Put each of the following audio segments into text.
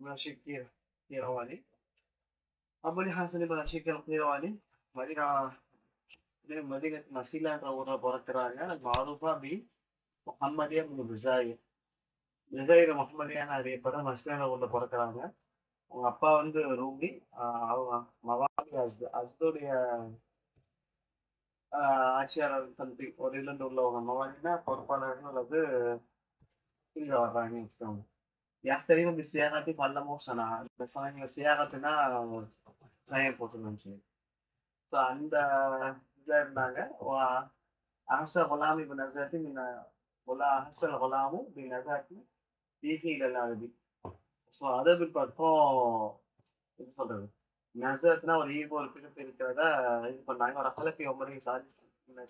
رشيد كيرواني. أبو الحسن بن رشيد القيرواني مدينة مسيلة بركرانا معروفة بمحمدية بن ஜுதைர் முகமதியான அறியப்பட்ட மஸ்லிம்ல உள்ள பிறக்கிறாங்க. அவங்க அப்பா வந்து ரூபி. அவங்க மவாலி அஸ்துடைய ஆட்சியாளர் சம்திங் ஒரு இதுல இருந்து உள்ளவங்க. மவாலினா பொறுப்பாளர்கள் அல்லது கீழே வர்றாங்க வச்சுக்கோங்க. يحترم بالصياغة فعلمه صنعاء. صياغتنا صحيح போட்டுருந்துச்சு சொல்லி. ஸோ அந்த இதில் இருந்தாங்க. أحس غلامي بنزهة من أحس الغلام بنزهة فيه إلى العربي. ஸோ அரபில் பக்கம் என்ன சொல்றது, நசரத்னா ஒரு ஈகோ ஒரு பிடிப்பு இருக்கிறத இது பண்ணாங்க. ஒரு அகலப்பி ஒன்பது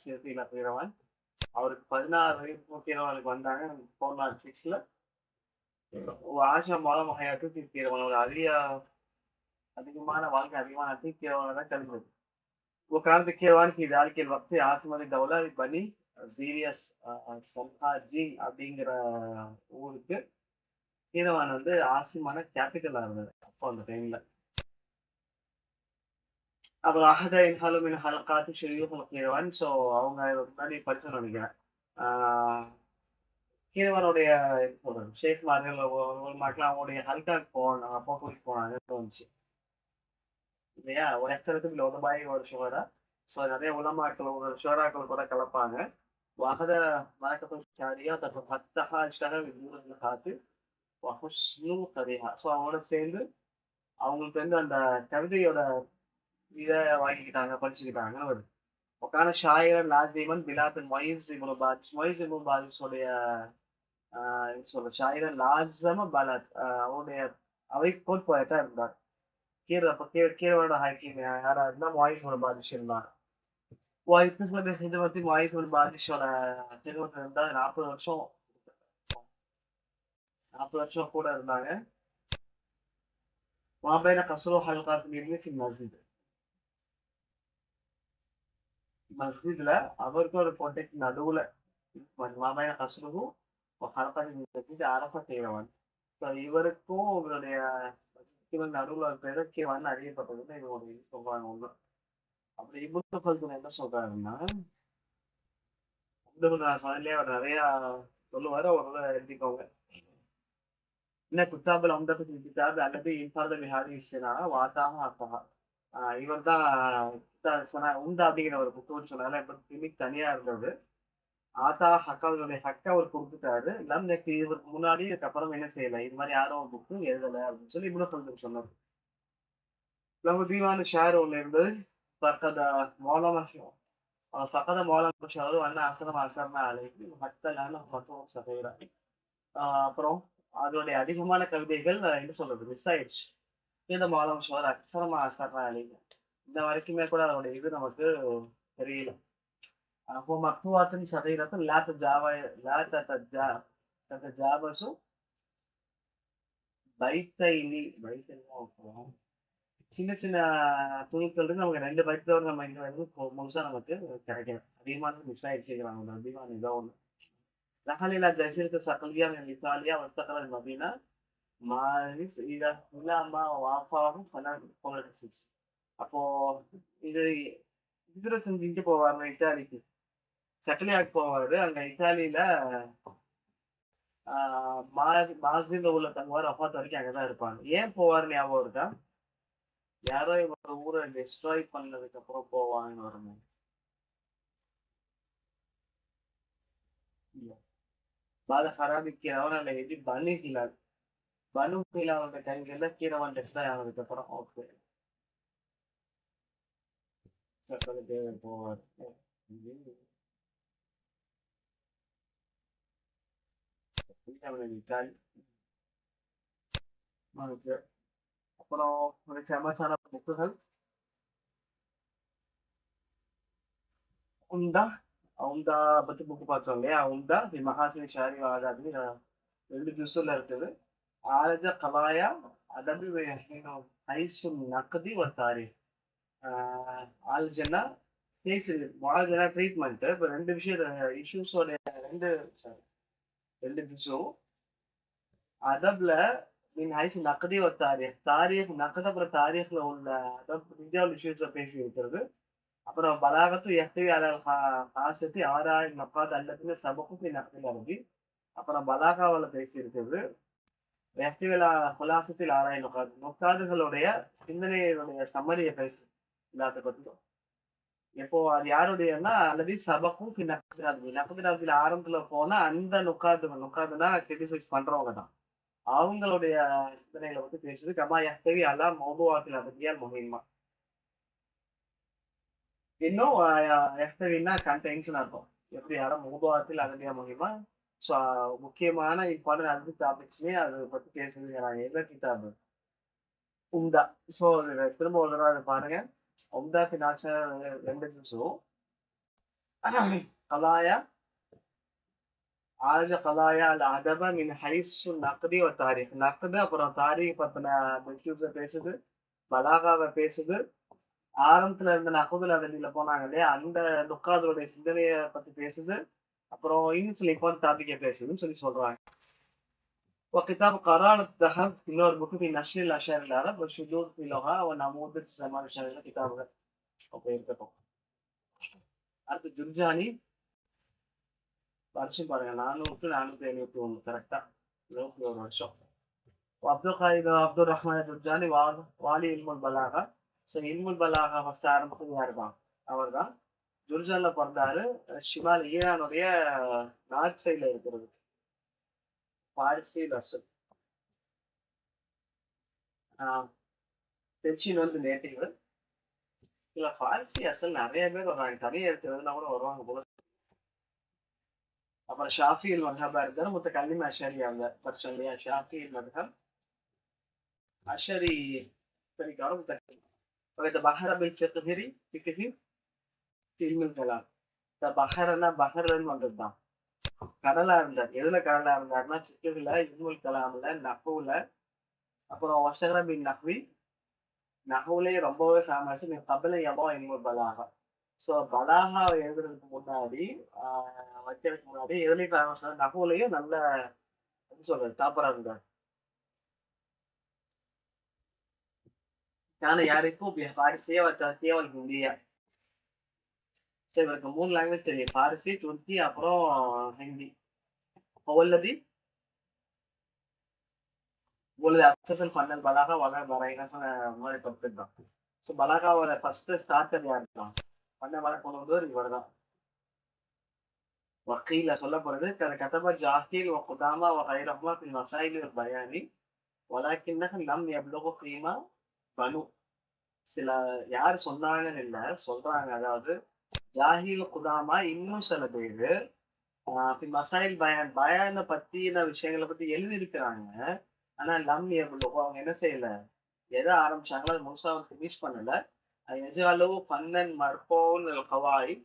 சேர்த்து இலக்கிறவன் அவருக்கு 16 வயது தூக்கிறவனுக்கு வந்தாங்க 406ல. ஆஷா மூலம் வகையாத்து தூக்கிறவனோட அதிகமான வாழ்க்கை அதிகமான தூக்கிறவனை தான் கழிந்தது. وكان ذكران في ذلك الوقت عاصمة الدولة بني زيريس சம்ஹாஜி அப்படிங்கிற ஊருக்கு கீரவான் வந்து ஆசிமான கேபிட்டலா இருந்தது அப்போ அந்த டைம்ல. அப்புறம் அஹத இன்ஹாலுமின் ஹலகாத்து ஷெரியூஃபுல் கீரவான். ஸோ அவங்க முன்னாடி படிச்சு நினைக்கிறேன். கீரவானுடைய சொல்றது ஷேக்மார்கள் ஒரு மக்கள் அவங்களுடைய ஹல்காக்கு போனாங்க, அப்போ கூட்டிட்டு போனாங்கன்னு தோணுச்சு இல்லையா. ஒரு எக்டரத்துக்கு லோதபாய் ஒரு ஷுவரா. ஸோ நிறைய உலமாக்கள் ஒரு ஷுவராக்கள் கூட கலப்பாங்க. வகத மரக்கத்து சாரியா தப்பு பத்தகா இஷ்டக விதூரத்தில் காத்து வஹுஸ்னு கரிஹா. ஸோ அவங்களோட சேர்ந்து அவங்களுக்கு வந்து அந்த கவிதையோட இதை வாங்கிக்கிட்டாங்க, படிச்சுக்கிட்டாங்கன்னு வருது. உக்கான ஷாயிரன் லாசிமன் பிலாத்தின் மொய்ஸ் இப்னு பாரிஸோடைய சொல்ற ஷாயிரன் லாசம பலாத் அவருடைய அவை கோட் போயிட்டா இருந்தார். கீரோட ஹாக்கிங் யாரா இருந்தா மொய்ஸ் இப்னு பாரிஸ் இருந்தார். இத்தனை ஹிதமத்தி மொய்ஸ் இப்னு பாரிஸோட ஹிதமத்துல இருந்தா 40 வருஷம் கூட இருந்தாங்க. மாபைன கஸ்ரோ ஹல்காத் மிர்மிக்கு மஸ்ஜித்ல அவருக்கு ஒரு கோட்டைக்கு நடுவுல மாபைன கஸ்ருகும் ஹல்காத் அரபா செய்யறவன். ஸோ இவருக்கும் இவருடைய நடுவுல இருக்கிற கீழ் அறியப்பட்டதுன்னு இவங்க சொல்றாங்க ஒண்ணு. அப்படி இபுன் ஃபல்துன் என்ன சொல்றாருன்னா, நான் சொன்னே அவர் நிறைய சொல்லுவாரு. ஒரு எழுதிக்கோங்க. என்ன குத்தாபுல் அம்தத்து கிதாப் அல்லது இன்ஃபார்த மிஹாரி இஸ்னா வாதாக அப்பா. இவர் தான் உண்டா அப்படிங்கிற ஒரு புக்கு சொன்னாரு. கிளினிக் தனியா இருந்தது. ஆத்தா ஹக்காவுடைய ஹக்க அவர் கொடுத்துட்டாரு. இல்லாம இவருக்கு முன்னாடி இதுக்கப்புறம் என்ன செய்யல, இது மாதிரி யாரும் ஒரு புக்கு எழுதலை அப்படின்னு சொல்லி இப்னு ஃபல்துன் சொன்னார். நம்ம தீவான ஷார் ஒன்று இருந்தது. பக்கத மௌலானா فقد مولانا شعر أن أثرنا عليه حتى الآن خطوة صغيرة. அப்புறம் அதனுடைய அதிகமான கவிதைகள் என்ன சொல்றது மிஸ் ஆயிடுச்சு. இந்த மௌலானா ஷார் அக்ஸரமா அசர்னா அலைங்க இந்த வரைக்குமே கூட அதனுடைய இது நமக்கு தெரியல. அப்போ மக்துவாத்தின் சதைரத்தும் ஜாபசு பைத்தைனி சின்ன சின்ன துணுக்கள் இருக்கு. நமக்கு 2 பைத்தோட நம்ம இங்க வந்து முழுசா நமக்கு கிடைக்கும். அதிகமானது மிஸ் ஆயிடுச்சுக்கிறாங்க. அதிகமான இதோ ஒண்ணு ரஹலிலா ஜசீரத்து சகலியா இத்தாலியா வர்த்தகல மதீனா மாரிஸ் இலாமா வாஃபாவும் 406. அப்போ இது இதுல செஞ்சுட்டு போவாரு இத்தாலிக்கு, சக்கலியாக்கு போவாரு. அங்க இத்தாலியில மாசில உள்ள தங்குவார். அப்பாத்த வரைக்கும் அங்கதான் இருப்பாங்க. ஏன் போவாரு ஞாபகம் இருக்கா? யாரோ இவங்க ஊரை டெஸ்ட்ராய் பண்ணதுக்கு அப்புறம் போவாங்கன்னு வரணும். பாத ஹராபி கீரவன் எது பனு ஹிலால் டைம்ல கீரவன் டெஸ்ட்ராய் ஆனதுக்கு அப்புறம் ஓகே சக்கர தேவர் போவார். அப்புறம் ஒரு ஃபேமஸான புக்குகள் உண்டா பத்தி புக்கு பார்த்தோம் இல்லையா. உண்டா மகாசினி ஷாரி ஆதாது 2 ஜுஸ்ல இருக்குது. ஆரஜ கலாயா அதபி ஐசு நக்கதி ஒரு தாரீஃப் ஆல்ஜனா ஆல்ஜனா ட்ரீட்மெண்ட். இப்போ 2 விஷயம் இஷ்யூஸோட 2 விஷயம். அதப்ல மின் ஹைஸ் நக்தி ஒரு தாரீக் நக்த் அப்புறம் தாரீக்ல உள்ள அதாவது இந்தியாவில் விஷயத்துல பேசி இருக்கிறது. அப்புறம் பலாகத்து யஹ்தவி அலல் ஹாசத்தி ஆராய் நக்காத் அல்லதுன்னு சபக்கு நக்தில் அரபி. அப்புறம் பலாகாவில் பேசி இருக்கிறது. யஹ்தவி அலா ஹுலாசத்தில் ஆராய் நக்காத் நொக்காதுகளுடைய சிந்தனையுடைய சம்மரியை பேசு இல்லாத பத்தியும். எப்போ அது யாருடையன்னா அல்லது சபக்கும் நக்திராபி நக்திராபில ஆரம்பத்துல போனா அந்த நொக்காதுன்னா கிரிட்டிசைஸ் பண்றவங்க தான். அவங்களுடைய சிந்தனைகளை பத்தி பேசுது. கமா யஹ்தவி அலா மௌதுவாத்தில் அரபியால் முஹிம்மா. இன்னும் எஃப்டவின்னா கண்டென்ஷன் அர்த்தம். எப்படி யாரும் மௌதுவாத்தில் அரபியா முஹிம்மா. ஸோ முக்கியமான இம்பார்ட்டன்ட் அரபிக் டாபிக்ஸ்லயே அதை பத்தி பேசுறதுங்கிறாங்க. எந்த கிதாபு உம்தா. ஸோ திரும்ப ஒரு தடவை அதை பாருங்க. உம்தா ஃபினான்ஷியல் 2 நிமிஷம். கலாயா ஆஜ கலாயா அல் அதப மின் ஹைசு நக்தி ஒரு தாரீக். நக்து அப்புறம் தாரீக் பத்தின இஷ்யூஸை பேசுது. பலாகாவை பேசுது. ஆரம்பத்துல இருந்த நகுதுல் அதனில போனாங்க இல்லையா, அந்த நுக்காதோடைய சிந்தனைய பத்தி பேசுது. அப்புறம் இன்னும் சில இம்பார்ட்டன்ட் டாபிக்கை பேசுதுன்னு சொல்றாங்க. وكتاب قرار الذهب இன்னொரு புக்கு في نشر الأشعار العرب والشذوذ في اللغة ونموذج زمان الشعر கிதாபுகள் அப்போ இருக்கட்டும். அடுத்து ஜுர்ஜானி வருஷம் பாருங்க 400-471 கரெக்டா 21 வருஷம். அப்துல் ரஹ்மான் ஜுர்ஜானி வாலி இல்முல் பலாகா. ஸோ இல்முல் பலாகா ஃபர்ஸ்ட் ஆரம்பிச்சது யாருதான்? அவர் தான். ஜுர்ஜான்ல பிறந்தாரு. ஷிமால் ஈரானுடைய நார்த் சைட்ல இருக்கிறது. ஃபாரிசி அசல். தெச்சின் வந்து நேட்டிவ். இல்ல ஃபாரிசி அசல் நிறைய பேர் வருவாங்க. தனியா இருக்கிறதுனா கூட வருவாங்க போல. அப்புறம் ஷாஃபி இல் மத்ஹபா இருந்தாரு. முத்தகல்லிம் அஷரி அவங்க பர்சன் இல்லையா. ஷாஃபி இல் மத்ஹப் அஷரி சரிக்கான முத்தகல்லிம். பஹர பில் ஃபிக்ஹி ஃபிக்ஹி இல்முல் கலாம். பஹரனா பஹரன்னு வந்ததுதான். கடலா இருந்தார். எதுல கடலா இருந்தாருன்னா சிக்குல இல்முல் கலாம்ல நஹ்வுல. அப்புறம் வஷர பின் நஹ்வி நஹ்வுலயே ரொம்பவே ஃபேமஸ். கபல யதா இல்முல் பலாகா. ஸோ பலாகாவை எழுதுறதுக்கு முன்னாடி வைக்கிறதுக்கு முன்னாடி எதுலையும் ஃபேமஸ் நஹ்வுலயும் நல்ல எப்படி சொல்றது டாப்பரா இருந்தார். كان يعرف بفارسية والتركية والهندية. சரி இவருக்கு 3 லாங்குவேஜ் தெரியும். ஃபாரிசி, துருக்கி, அப்புறம் ஹிந்தி. هو الذي أسس الفن البلاغة ولا براينا மாதிரி கான்செப்ட் தான். ஸோ பலாகாவோட ஃபர்ஸ்ட் ஸ்டார்டர் யார் தான்? பண்ண வர கொண்டு வந்தவர் இவர் தான். வக்கீல சொல்லப்படுறது கதப ஜாஹில் وقدامى وغيرهما في المسائل والبيان ولكنهم لم يبلغوا فيما بنوا. சில யார் சொன்னாங்கன்னு இல்ல சொல்றாங்க. அதாவது ஜாஹில் குதாமா இன்னும் சில பேரு மசாயில் பயான பத்தின விஷயங்களை பத்தி எழுதி இருக்கிறாங்க. ஆனா லம் எவ்வளவோ அவங்க என்ன செய்யல, எதை ஆரம்பிச்சாங்களோ அது முழுசா ஃபினிஷ் பண்ணல. எஜாலோ ஃபன்னன் மர்போன் கவாய்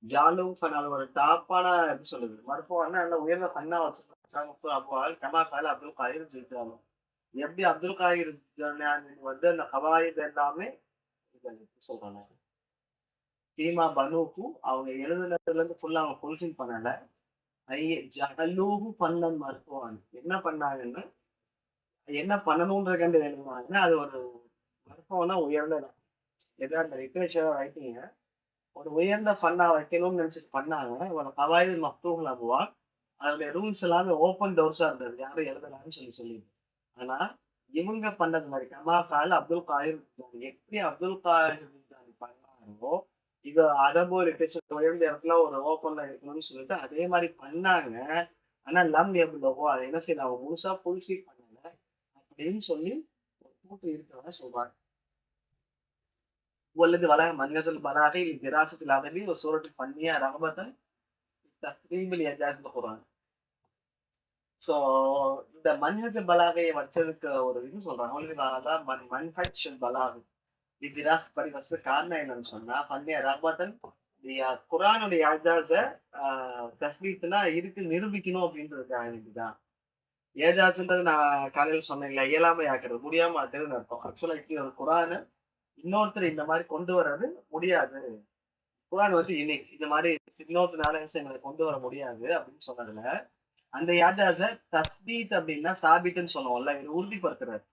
ஜாலு ஃபன் அது ஒரு டாப்பான எப்படி சொல்லுது மர்போன்னா நல்ல உயர்ந்த ஃபன்னா வச்சிருக்காங்க. அப்போ கமாக்கால அப்துல் காயிர் ஜிஜாலும் எப்படி அப்துல் காயிர் வந்து அந்த கவாயித் எல்லாமே சொல்றாங்க. சீமா பனூக்கு அவங்க எழுதுனதுல இருந்து ஃபுல்லா அவங்க ஃபுல்ஃபில் பண்ணல. ஜலூஹு ஃபன்னன் மர்போன் என்ன பண்ணாங்கன்னா என்ன பண்ணணும்ன்றது கண்டு எழுதுனாங்கன்னா அது ஒரு மர்போனா உயர்ந்ததான். எதா அந்த லிட்ரேச்சர் ரைட்டிங்க ஒரு உயர்ந்த ஃபன்னா வைக்கணும்னு நினைச்சிட்டு பண்ணாங்க. ஒரு கவாயில் மக்தூஹுல் அபுவா அதோடைய ரூல்ஸ் எல்லாமே ஓப்பன் டோர்ஸா இருந்தது. யாரும் எழுதலாம்னு சொல்லிட்டு. ஆனா இவங்க பண்ணது மாதிரி கமாஃபால் அப்துல் காயிர் எப்படி அப்துல் காயிர் பண்ணாரோ இது அரபோ லிட்ரேச்சர் உயர்ந்த இடத்துல ஒரு ஓப்பன்ல இருக்கணும்னு சொல்லிட்டு அதே மாதிரி பண்ணாங்க. ஆனா லம் எவ்வளவோ அதை என்ன செய்யல அவங்க முழுசா ஃபுல்ஃபில் பண்ணல அப்படின்னு சொல்லி ஒரு கூட்டு இருக்கிறதா சொல்றாங்க. والذي ولا منهج البلاغي لدراسة الأدبي وصورة الفنية رغبة في تقريب الإعجاز القرآن. ஸோ இந்த மன்ஹஜ் பலாகையை வச்சதுக்கு ஒரு இது சொல்றாங்க. மன்ஹஜ் பலாகு திராஸ் படி வச்சது காரணம் என்னன்னு சொன்னா ஃபன்னிய ரஹ்பத்தன் குரானுடைய ஏஜாஸ தஸ்லீத்னா இருக்கு நிரூபிக்கணும் அப்படின்றதுக்காக இதுதான். ஏஜாஸ்ன்றது நான் காலையில சொன்னேன் இல்ல, இயலாமை ஆக்குறது முடியாம ஆக்குறதுன்னு அர்த்தம். ஆக்சுவலா இப்படி ஒரு குரானு இன்னொருத்தர் இந்த மாதிரி கொண்டு வர்றது முடியாது. குரான் வந்து யூனிக். இந்த மாதிரி இன்னொருத்தர் நாலேஜ் எங்களை கொண்டு வர முடியாது அப்படின்னு சொன்னதுல அந்த யாஜாஸ தஸ்பீத் அப்படின்னா சாபித்துன்னு சொல்லுவோம்ல, இது உறுதிப்படுத்துறாரு.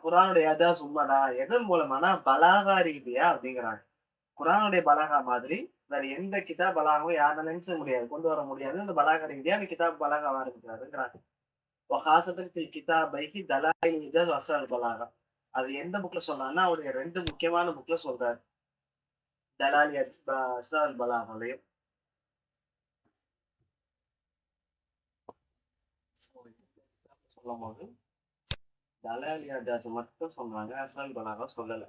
குரானுடைய யாஜாஸ் உண்மைதான். எதன் மூலமானா பலாகா ரீதியா அப்படிங்கிறாங்க. குரானுடைய பலாகா மாதிரி வேற எந்த கிதாப் பலாகவும் யாரும் நினைச்ச முடியாது, கொண்டு வர முடியாது. அந்த பலாகா ரீதியா அந்த கிதாப் பலாகாவா இருக்கிறாருங்கிறாங்க. வஹாசத்துல் கிதாபைஹி தலாயில் இஜாஸ் வஸ்ஸல் பலாகா. அது எந்த புக்ல சொல்றாங்கன்னா அவருடைய 2 முக்கியமான புக்ல சொல்றாரு. தலாலி அஸ்ரால் பலாகாலையும் சொல்லும் போது தலாலி அஜாஸ் மட்டும் சொன்னாங்க, அஸ்ரால் பலாகா சொல்லல.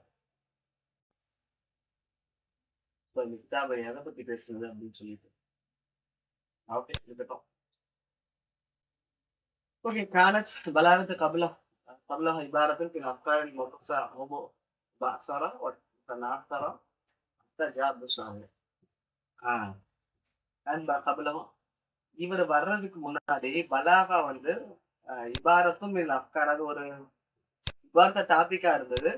இந்த கிதாபை எதை பத்தி பேசுறது அப்படின்னு சொல்லிட்டு ஓகே இருக்கட்டும். ஓகே كانت بلاغة قبلها عبارة في الأفكار المبصرة والتناثرة حتى جاء بالشامل. அண்ட் கபிலகம் இவர் வர்றதுக்கு முன்னாடி பலாகா வந்து இபாரத்தும் இல்ல அஃப்கார், அது ஒரு இபாரத்த டாபிக்கா இருந்தது.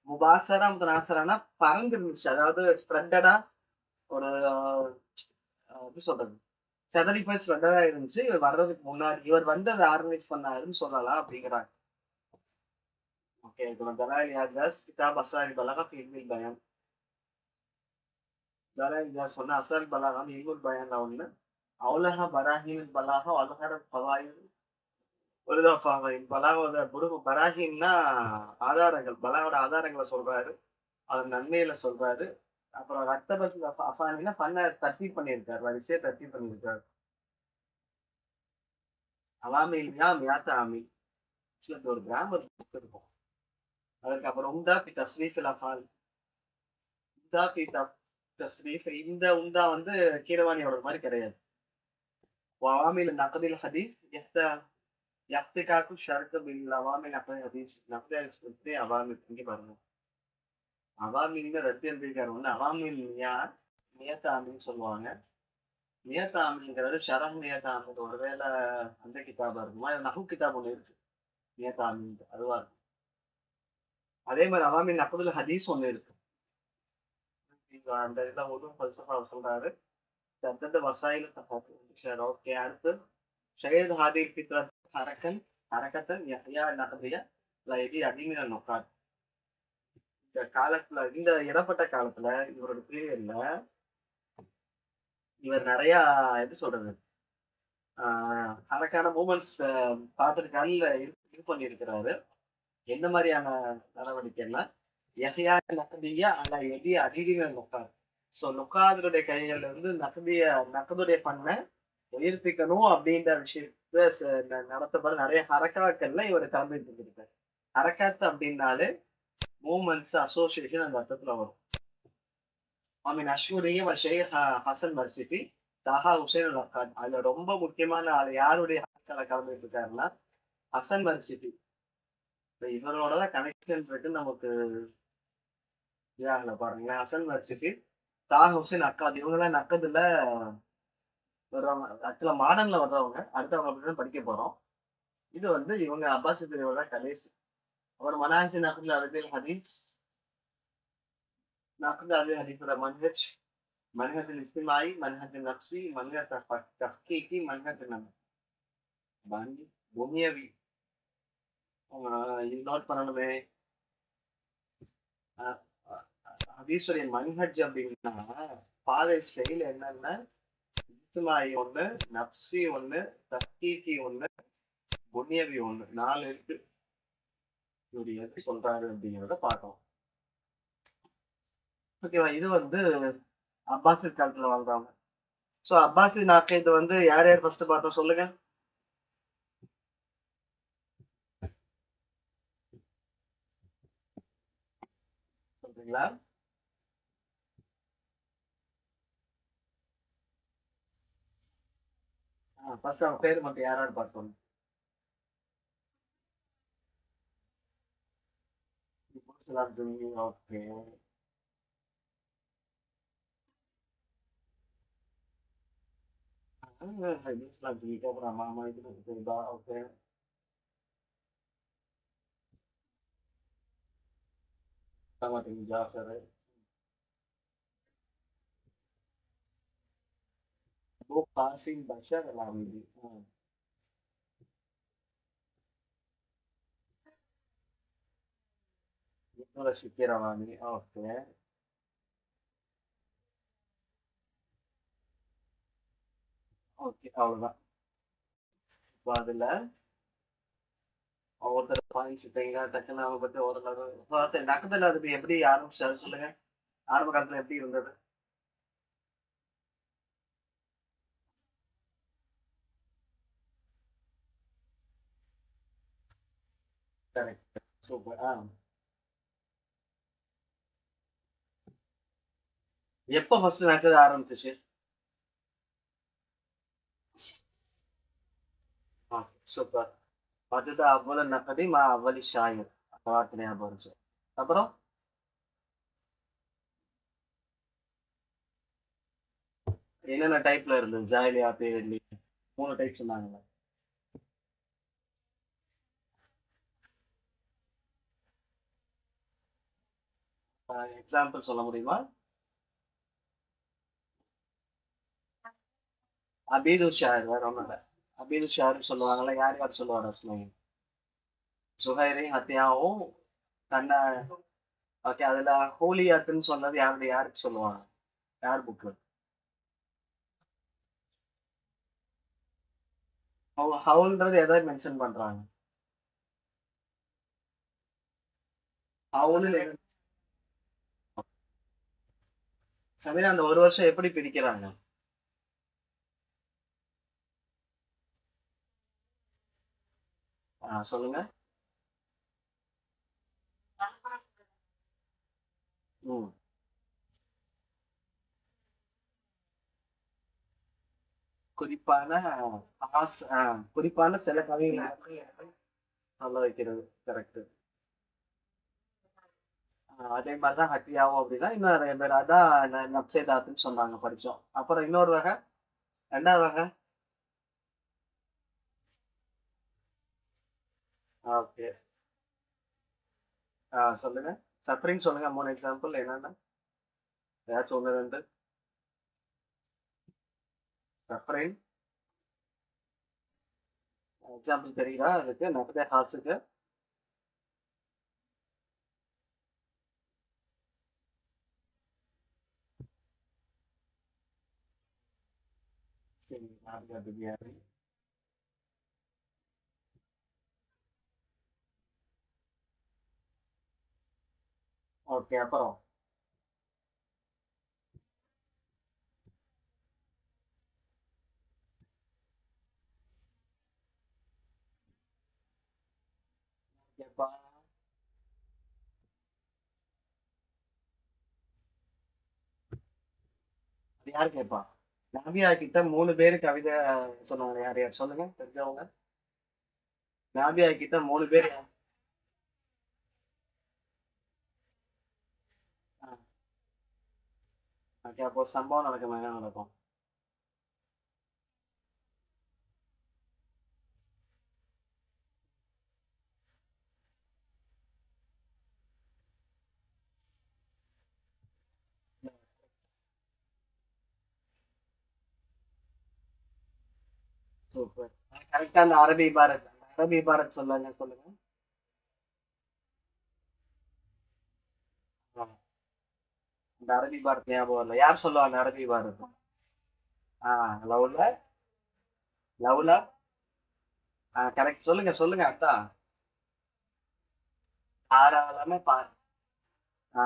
முபாசரா நாசரானா பறந்து இருந்துச்சு, அதாவது ஸ்ப்ரெட்டடா ஒரு எப்படி சொல்றது, செதறி போய் ஸ்ப்ரெட்டடா இருந்துச்சு. இவர் வர்றதுக்கு முன்னாடி இவர் வந்து அதை ஆர்கனைஸ் பண்ணாருன்னு சொல்லலாம் அப்படிங்கிறாங்க. ஓகே, இப்போ தலாயில் யாஜாஸ் கிதாப் அஸ்ராரி பலாகா ஃபி இல்மில் பயான். தலாயில் யாஜாஸ் சொன்ன அஸ்ராரி பலாகா வந்து இல்முல் பயான்ல ஒண்ணு. அவுலஹா பராஹின் பலாகா அல்ஹர ஃபவாயித் பராகின்னா ஆதாரங்கள், பலாவோட ஆதாரங்களை சொல்றாரு, அது நன்மையில சொல்றாரு. அப்புறம் ரத்தபத் அஃபானினா பண்ண தர்த்தீப் பண்ணியிருக்காரு, வரிசையை தர்த்தீப் பண்ணியிருக்காரு. அவாமில்யா மியாத்த ஆமி ஒரு கிராமர் புக் இருக்கும். அதுக்கப்புறம் உண்டா பி தஸ்ரீஃபில் அஃபால், உண்டா பி தஸ்ரீஃப். இந்த உண்டா வந்து கீரவாணியோட மாதிரி கிடையாது. அவாமில் நகதில் ஹதீஸ் யக்திகாக்கு ஷர்த் பில் அவாமில் நகதில் ஹதீஸ். நகதில் ஹதீஸ் பற்றி அவாமில் இங்கே பாருங்க. அவாமின்னு ரத்து எழுதியிருக்காரு. ஒண்ணு அவாமில் நியத்தாமின்னு சொல்லுவாங்க. நியத்தாமிங்கிறது ஷரஹ் நியத்தாமி, ஒருவேளை அந்த கிதாபா இருக்குமா, நஹு கிதாப் ஒண்ணு இருக்கு நியத்தாமி, அதுவா இருக்கு. அதே மாதிரி அவாமின் நகதுல் ஹதீஸ் ஒண்ணு இருக்கு. அந்த இதெல்லாம் ஒரு பல்சஃபா சொல்றாரு. தத்தந்த வசாயில தப்பாத்து. ஓகே, அடுத்து ஷஹீத் ஹாதி ஃபித்ரத் ஹரக்கத்தன் யஹ்யா நகதியா லைதி அடிமின நொக்காத். இந்த காலத்துல, இந்த இடப்பட்ட காலத்துல, இவரோட பீரியட்ல இவர் நிறைய எப்படி சொல்றது அதற்கான மூமெண்ட்ஸ் பார்த்துருக்காரு, இது பண்ணியிருக்கிறாரு. என்ன மாதிரியான நடவடிக்கைன்னா யஹ்யா நகதியா அல்ல எதி அதிதிகள் நொக்காது. ஸோ நொக்காதருடைய கைகள்ல இருந்து நகதுடைய பண்ண உயிர்ப்பிக்கணும் அப்படின்ற விஷயத்த நடத்தப்பட நிறைய ஹரக்காக்கள்ல இவர் கலந்துட்டு இருந்திருக்காரு. ஹரக்காத்து அப்படின்னாலே மூமெண்ட்ஸ், அசோசியேஷன் அந்த அர்த்தத்துல வரும். ஆமீன் அஷ்வரிய ஷேக் ஹசன் மர்சிஃபி தாஹா ஹுசைன் அல் அக்காத். அதுல ரொம்ப முக்கியமான ஆள் யாருடைய ஹரக்கால கலந்துட்டு இருக்காருன்னா ஹசன் மர்சிஃபி. இவரோட தான் கனெக்ஷன் இருக்கு நமக்கு இதாகல பாருங்களேன். ஹசன் மர்சிஃபி, தாஹா ஹுசைன் அக்காத், இவங்கதான் நக்கதுல வர்றவங்க, ஆக்சுவலா மாடர்ன்ல வர்றவங்க. அடுத்தவங்க அப்படிதான் படிக்க போறோம். இது வந்து இவங்க அப்பாசி பிரிவோட கடைசி. அவர் மனாஹி நகதுல் அரபில் ஹதீஸ், நகதுல் அரபில் ஹதீஸோட منهج الاجتماعي، منهج النفسي، منهج تحقيقي، منهج புனியவி. இது நோட் பண்ணணுமே. ஹதீஸுடைய மன்ஹஜ் அப்படின்னா பாதை ஸ்டைல் என்னன்னா இஜ்திமாயி ஒண்ணு, நப்சி ஒண்ணு, தஹ்கீகி ஒண்ணு, புனியவி ஒண்ணு, 4 இருக்கு. இவர் எது சொல்றாரு அப்படிங்கிறத பார்க்கலாம். ஓகேவா, இது வந்து அப்பாசி காலத்துல வாழ்றாங்க. சோ அப்பாசி நாக்கீது வந்து யார் யார் ஃபர்ஸ்ட் பார்த்தோம் சொல்லுங்க. சொல்றீங்களா? ஃபர்ஸ்ட் அவங்க பேர் மட்டும் யார் யார் பார்த்தோம். ஓகே, மாமா இது தெரியுதா? Okay, Jafar. Abu Qasim Bashar al Amidi. இன்னொரு ஷிக்கிரவாணி. ஓகே. ஓகே, அவ்வளவுதான். இப்போ அதுல ஒருத்தர் பாயிண்ட்ஸ் டக்குன்னு அவங்க பத்தி ஓரளவு நக்கத்துல அதுக்கு எப்படி ஆரம்பிச்சாரு சொல்லுங்க. ஆரம்ப காலத்துல எப்படி இருந்தது? கரெக்ட். சூப்பர். எப்ப ஃபர்ஸ்ட் நக்கது ஆரம்பிச்சுச்சு? சூப்பர். அதுதான் அவ்வளவு நக்கதி அவ்வளி ஷாயர். அந்த வார்த்தை ஞாபகம் இருந்துச்சு. அப்புறம் என்னென்ன டைப்ல இருந்தது ஜாயிலியா பீரியட்லி? 3 டைப் சொன்னாங்கல்ல. எக்ஸாம்பிள் சொல்ல முடியுமா? அபீது ஷாயர் வேற ஒண்ணும் இல்ல. அபீது ஷாயர் சொல்லுவாங்கல்ல, யார் யார் சொல்லுவாரா சொல்லுங்க. சுஹைரி ஹத்தியாவும் தன்னை. ஓகே, அதுல ஹோலியாத்துன்னு சொன்னது யாருக்கு சொல்லுவாங்க? யார் புக்கு? ஹவுல்ன்றது எதை மென்ஷன் பண்றாங்க? ஹவுல். சமீரா, அந்த ஒரு வருஷம் எப்படி பிரிக்கிறாங்க? சொல்லுங்க. ம். குறிப்பான குறிப்பான சில கவிகளை மட்டும் எடுத்து சொல்ல வைக்கிறது. கரெக்ட். அதே மாதிரிதான் ஹத்தியாவும் அப்படிதான். இன்னும் நிறைய பேர் அதான் நப்சேதாத்துன்னு சொன்னாங்க, படிச்சோம். அப்புறம் இன்னொரு வகை, ரெண்டாவது வகை. ஓகே. சொல்லுங்க. சஃபரிங் சொல்லுங்க, 3 எக்ஸாம்பிள் என்னன்னா. ஏதாச்சும் ஒண்ணு ரெண்டு. சஃபரிங் எக்ஸாம்பிள் தெரியுதா அதுக்கு? நப்சே ஹாஸுக்கு. சரி, நார்கா பிரியாணி. ஓகே, அப்புறம் கேப்பா. அது யாரு கேட்பா? நாபியா கிட்ட 3 பேரு கவிதை சொன்னாங்க. யார் யார் சொல்லுங்க தெரிஞ்சவங்க. நாபியா கிட்ட 3 பேர். ஓகே, அப்போ ஒரு சம்பவம் நடக்கும், என்ன நடக்கும்? சூப்பர். கரெக்டா அந்த அரபி பாரத் சொல்லுங்க சொல்லுங்க. ஆ, இந்த அரபி பாரத் ஞாபகம் இல்ல, யார் சொல்லுவாங்க அரபி பாரத்? லவ்ல. லவ்ல. கரெக்ட். சொல்லுங்க சொல்லுங்க அதான். தாராளமா ஆ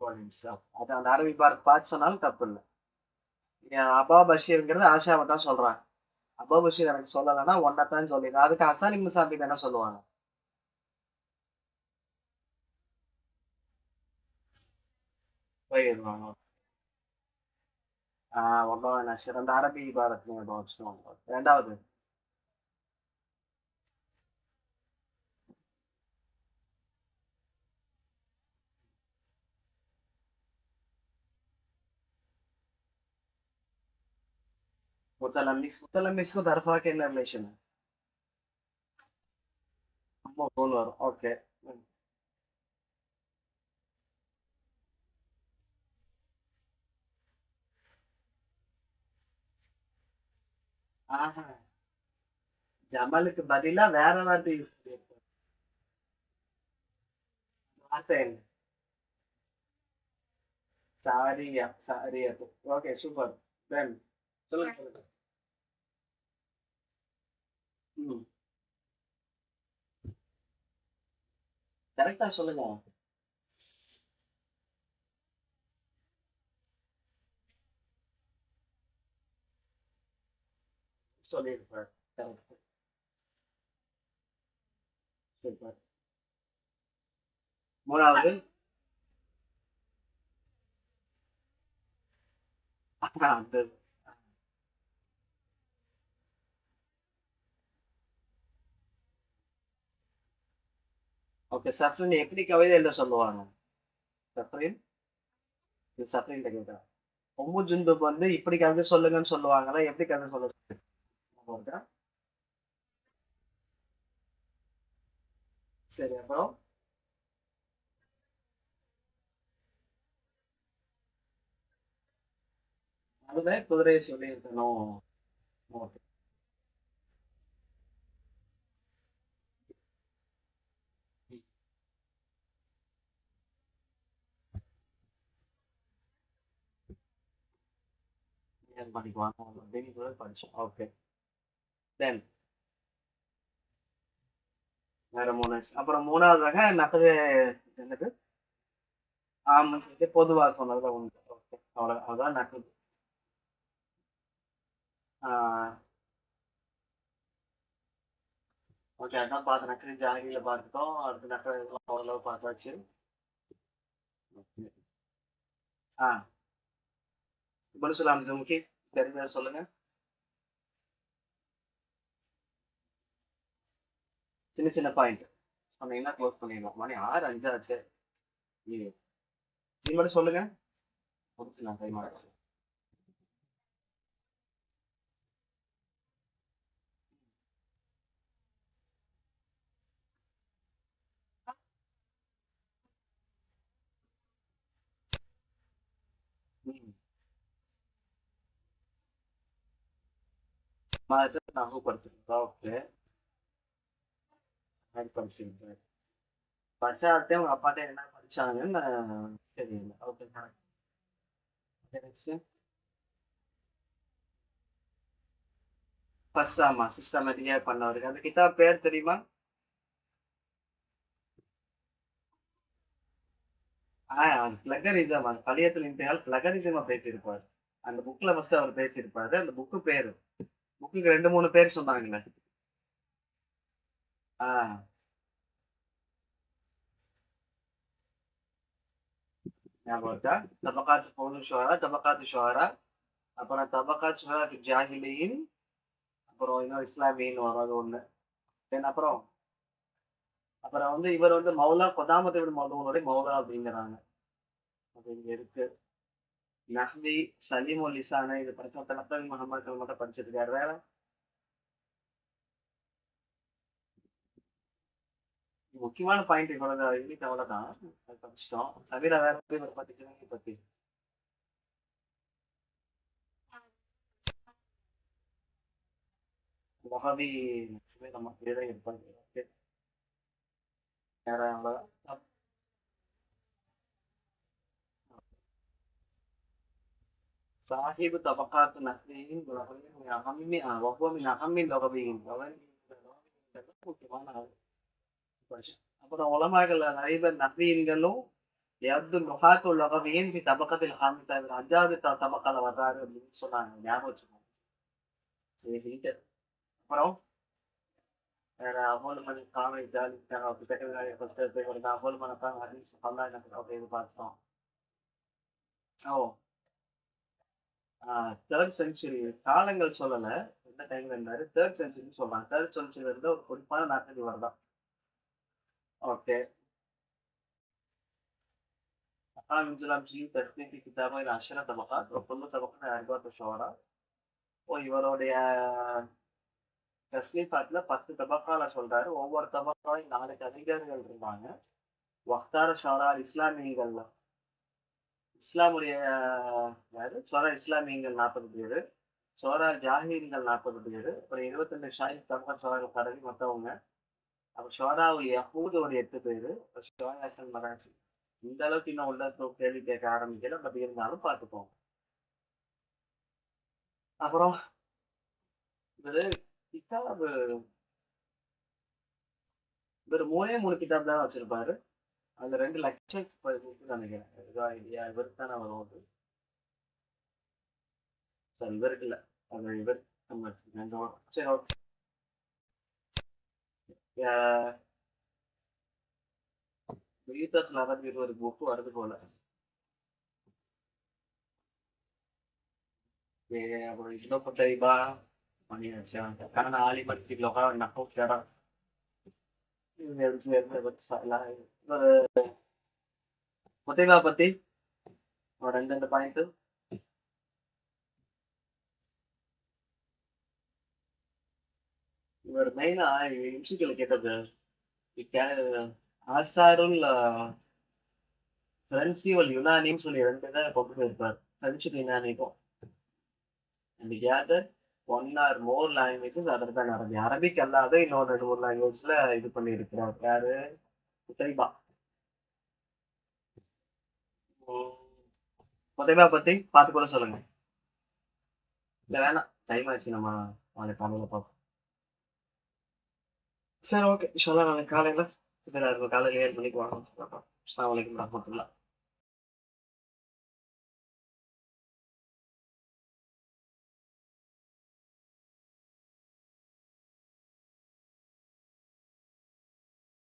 ஒரு நிமிஷம். அது அந்த அரபி பாரத் பாட்டு சொன்னாலும் தப்பு இல்லை. அபா பஷீர்ங்கிறது ஆஷாவை தான் சொல்றாங்க. அபா பஷீர் எனக்கு சொல்லலைன்னா ஒன்னதான் சொல்லிடுறேன். அதுக்கு அசானி முசாபி தானே சொல்லுவாங்க. போயிடுவாங்க. ஒன்னும் நஷர் அந்த அரபி பாரத் ஞாபகம் வச்சுக்கோங்க. ரெண்டாவது. முத்தலமிஸ்க்கும் தர்ஃபாக்கு என்ன ரிலேஷன்? அம்மா போன் வரும். ஓகே. ஆஹா, ஜமலுக்கு பதிலா வேற வார்த்தை யூஸ் பண்ணிருக்கோம். வார்த்தை என்ன? சாரியா, சாரியா. Okay, super. தென் சொல்லுங்க, சொல்லுங்க. ம். கரெக்டா சொல்லுங்க. சொல்லியிருப்பார். கரெக்ட். சூப்பர். மூணாவது. அந்த ஓகே, சஃப்ரின் எப்படி கவிதை எழுத சொல்லுவாங்க? சஃப்ரின், இது சஃப்ரின் கேட்டா. உம்மு ஜுந்துப் வந்து இப்படி கவிதை சொல்லுங்கன்னு சொல்லுவாங்களா? எப்படி கவிதை சொல்லுங்க? சரி, அப்புறம் அதுதான் குதிரையை சொல்லியிருக்கணும். ஓகே. படிக்குவாங்க அப்படின்னு கூட படிச்சோம். ஓகே. தென் வேற மூணு. அப்புறம் மூணாவதாக நகது என்னது? ஆமா, சரி, பொதுவா சொன்னதுல உண்டு. ஓகே, அவ்வளவு அதான் நகது. ஓகே, அதான் பார்த்து நக்கல் ஜாகிரில பார்த்துட்டோம். அடுத்து நக்கல் இதெல்லாம் ஓரளவு பார்த்தாச்சு. ஆ, பலுசலாம் ஜும்கி தெரிஞ்சதை சொல்லுங்க. சின்ன சின்ன பாயிண்ட் சொன்னீங்கன்னா க்ளோஸ் பண்ணிடலாம். மணி 6, 5 ஆச்சு. நீ நீ மட்டும் சொல்லுங்க. முடிச்சுலாம் டைம் ஆச்சு. ம். மாதிரி நான் படிச்சிருக்கேன். ஓகே, படிச்சிருக்கேன். பட்டார்ட்டே உங்க அப்பாட்ட என்ன படிச்சாங்கன்னு தெரியல. Okay, correct. ஃபர்ஸ்ட், ஆமா, சிஸ்டமேட்டிக்கா பண்ணவருக்கு அந்த கிதாப் பேர் தெரியுமா? பிளகரிசம், அந்த பழையத்துல இன்றையால் பிளகரிசமா பேசியிருப்பாரு. அந்த புக்ல ஃபர்ஸ்ட் அவர் பேசியிருப்பாரு. அந்த புக்கு பேரு, புக்குக்கு 2, 3 பேர் சொன்னாங்களே. ஆஹ் ஞாபகம் இருக்கா? தபகாத் பௌனு ஷுவரா, தபகாத் ஷுவரா, அப்புறம் தபகாத் ஷுவரா ஜாஹிலியின், அப்புறம் இன்னும் இஸ்லாமியின் வராது ஒண்ணு. தென் அப்புறம் அப்புறம் வந்து இவர் வந்து மௌலா கொதாமத்தை விட மௌலூனுடைய மௌலா அப்படிங்கிறாங்க. அது இங்க இருக்கு. நஹ்வி, சலீமுல் லிசான, இது படிச்ச தலக்கவி முகமது மட்டும் படிச்சிருக்காரு. வேற முக்கியமான பாயிண்ட் இவ்வளவு யூனிட் அவ்வளவுதான். அது படிச்சிட்டோம். சபீரா, வேற வந்து இவர் பத்தி ஜுனைதி பத்தி. மொஹவி நம்ம பேரே இருப்பாங்க. Okay. வேற அவ்வளவுதான். சாஹிபு தபக்காத்து நஹ்வியின் லகவியின் அகம்மி வஹுவ மின் அகம்மி லகவியின் முக்கியமான ஆள். படிச்சேன். அப்புறம் உலமாக்கள் நிறைய பேர் நஹ்வியன்களும் யப்து நுஹாத்து லகவியின் பி தபக்கத்தில் ஹாமிசா, இவர் 5வது தபக்கால வர்றாரு அப்படின்னு சொன்னாங்க. ஞாபகம் வச்சுக்கோங்க. சரின்ட்டு அப்புறம் வேற அவ்வளவு மணி காமை ஜாலி ஃபர்ஸ்ட் எடுத்து அவ்வளவு மணக்கான ஹதீஸ் பல்லாயிரம் அப்படின்னு பார்த்தோம். ஓ, தேர்ட் செஞ்சுரி காலங்கள் சொல்லல, எந்த டைம்ல இருந்தாரு. தேர்ட் செஞ்சுரி சொல்றாங்க. தேர்ட் செஞ்சுரி இருந்து ஒரு குறிப்பான நாட்கள் இவர் தான். ஓகே. أقام انزلام جيل تسليم في كتابه إلى 10 طبقات وكل طبقة 4 شعراء. இவருடைய தஸ்லீஃபாத்ல 10 தபக்கால சொல்றாரு. ஒவ்வொரு தபக்காலையும் 4 கவிஞர்கள் இருந்தாங்க. வக்தார ஷாரா இஸ்லாமியங்கள்ல, இஸ்லாமுடைய யாரு ஷாரா இஸ்லாமியங்கள் 40 பேரு. ஷோரா ஜாஹீர்கள் 40 பேரு, அப்புறம் 22 ஷாயிக் தல்ஹா ஷோரா பரவி மொத்தவங்க. அப்புறம் ஷோராவுல் யஹூத் ஒரு 8 பேரு, அப்புறம் ஷோரா ஹசன் மராசி. இந்த அளவுக்கு இன்னும் உள்ள கேள்வி கேட்க ஆரம்பிக்கல, பட் இருந்தாலும் பார்த்துப்போம். அப்புறம் இவரு கிதாபு இவர் 3 கிதாப் தான் வச்சிருப்பாரு. அதுல 2 லட்சம் நினைக்கிறேன். இவருக்கு தானே வரும். சாரி, இவருக்கு இல்ல, அது இவர் சரி, ஓகே. ஈத்தர்ஸ்ல தான் 20 புக் வருது போல. அப்புறம் இன்னும் தைபா பண்ணியாச்சு. karena ahli masjid lokal aku sekarang salah. முத்தைபா பத்தி ஒரு 2 பாயிண்ட். இவர் மெயினா இம்சிக்கல கேட்டது ஆசாருல் ஃப்ரென்சி ஒரு யுனானின்னு சொல்லி 2 தான் கொண்டு போயிருப்பார். ஃப்ரெஞ்சுக்கு யுனானிக்கும். And he gathered 1 or more languages other than Arabic. Arabic அல்லாத இன்னொரு 2-3 லாங்குவேஜ்ல இது பண்ணி இருக்கிறார். யாரு? முத்தைபா. முத்தைபா பத்தி பார்த்து கூட சொல்லுங்க. இல்ல வேணாம், டைம் ஆச்சு, நம்ம நாளைக்கு காலையில பார்ப்போம். சரி, ஓகே. இன்ஷால்லா நாளைக்கு காலையில காலையில 7 மணிக்கு வாங்க. அஸ்ஸலாமு அலைக்கும் வரஹ்மத்துல்லாஹ்.